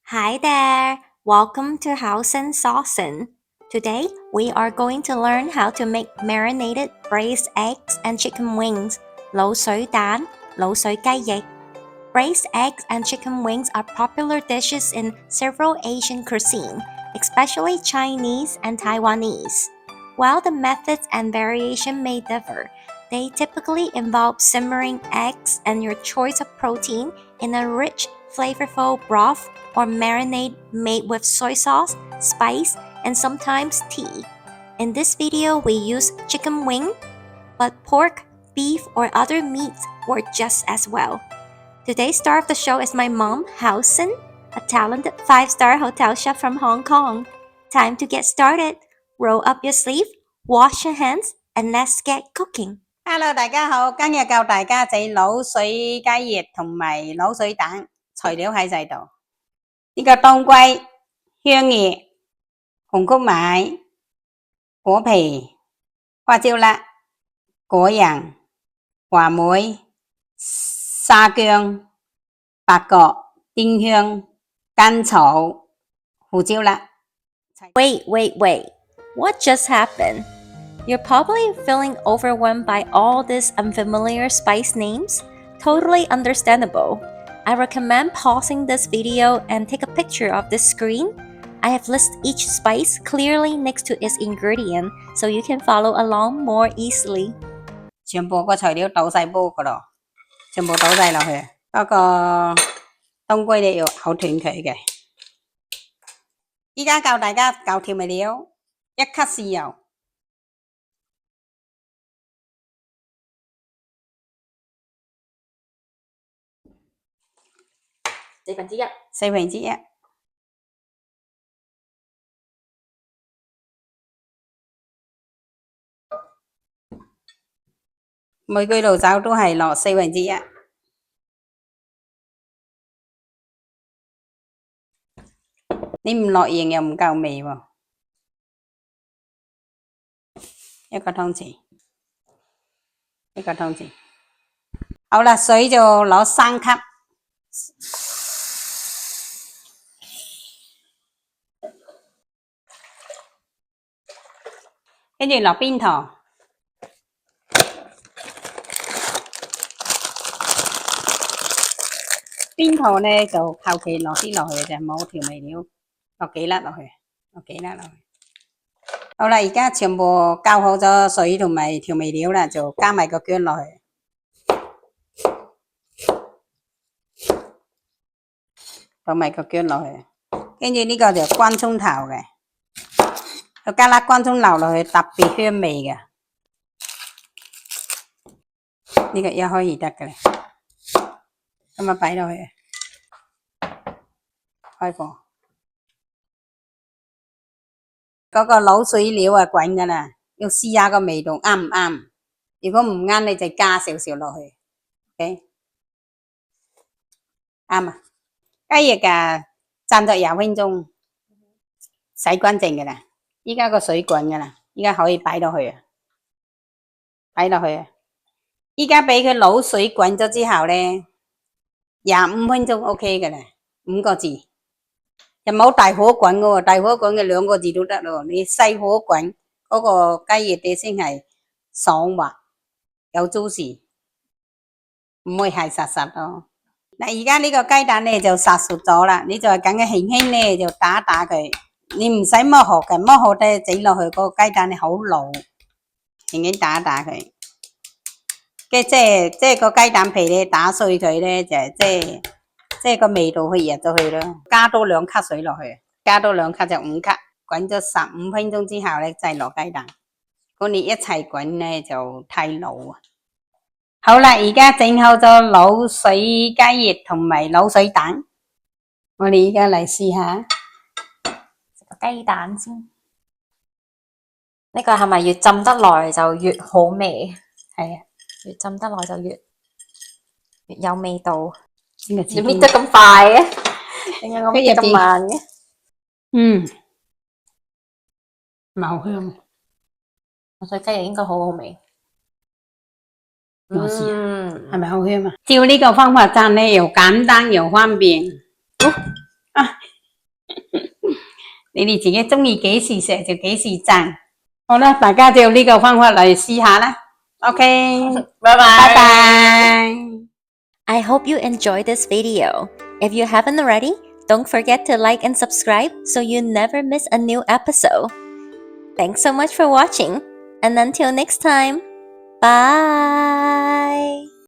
Hi there! Welcome to House and Saucin'. Today, we are going to learn how to make marinated braised eggs and chicken wings, 滷水蛋滷水雞翼. Braised eggs and chicken wings are popular dishes in several Asian cuisine, especially Chinese and Taiwanese. While the methods and variation may differ, they typically involve simmering eggs and your choice of protein in a rich, flavorful broth or marinade made with soy sauce, spice, and sometimes tea. In this video, we use chicken wing, but pork, beef, or other meats work just as well. Today's star of the show is my mom, Hao-sin, a talented 5-star hotel chef from Hong Kong. Time to get started. Roll up your sleeve, wash your hands, and let's get cooking. Hello， 大家好，今日教大家整滷水雞翼同埋滷水蛋，材料喺晒度。呢個當歸、香葉、紅曲米、果皮、花椒粒、果仁、話梅、沙薑、八角、丁香、甘草、胡椒粒。Wait. What just happened? You're probably feeling overwhelmed by all these unfamiliar spice names. Totally understandable. I recommend pausing this video and take a picture of this screen. I have listed each spice clearly next to its ingredient so you can follow along more easily. 全部個材料倒晒煲噶咯，全部倒晒落去。嗰個冬龜你要咬斷佢嘅。依家教大家搞調味料，1克豉油。1/4。每句爐酒都係落1/4。你唔落鹽又唔夠味喎。一個湯匙。好啦，水就攞3級。跟住落邊糖。邊糖呢就求其落啲落去嘅啫，冇調味料，落幾粒落去。好啦，而家全部交好咗水同埋調味料啦，就加埋個薑落去。倒埋個薑落去，跟住呢個就乾葱頭嘅，要加粒乾葱流落去，特別香味嘅。呢個一開就得嘅啦。咁啊，擺落去，開火。嗰個滷水料啊滾噶啦，要試下個味道啱唔啱。如果唔啱，你就加少少落去。OK， 啱啊。雞翼啊，浸咗20分鐘，洗乾淨噶啦。依家個水滾噶啦，依家可以擺落去啊。依家俾佢滷水滾咗之後呢。25分鐘 OK 嘅啦，5個字。又冇大火滾嘅喎，大火滾嘅2個字都得咯。你細火滾嗰個雞翼你先係爽滑，有 juicy， 唔會係實實咯。嗱，而家呢個雞蛋呢就殺熟咗啦，你就咁嘅輕輕呢就打佢，你唔使剝殼嘅，剝殼呢整落去嗰個雞蛋呢好老，輕輕打佢。即係個雞蛋皮咧打碎佢咧，即係個味道去入咗去咯。加多2克水落去，加多2克就5克，滾咗15分鐘之後咧，再落雞蛋。如果你一齊滾咧就太老啊。好啦，而家整好咗滷水雞翼同埋滷水蛋，我哋而家嚟試下。食個雞蛋先。呢個係咪越浸得耐就越好味？係啊。越浸得耐就越有味道。你搣得咁快嘅，點解我搣得咁慢嘅？好香。滷水雞翼應該好好味。我試下，係咪好香啊？照呢個方法蒸呢，又簡單又方便。你哋自己中意幾時食就幾時讚。好啦，大家就用呢個方法嚟試下啦。OK，拜拜。I hope you enjoyed this video. If you haven't already, don't forget to like and subscribe so you never miss a new episode. Thanks so much for watching, and until next time, bye!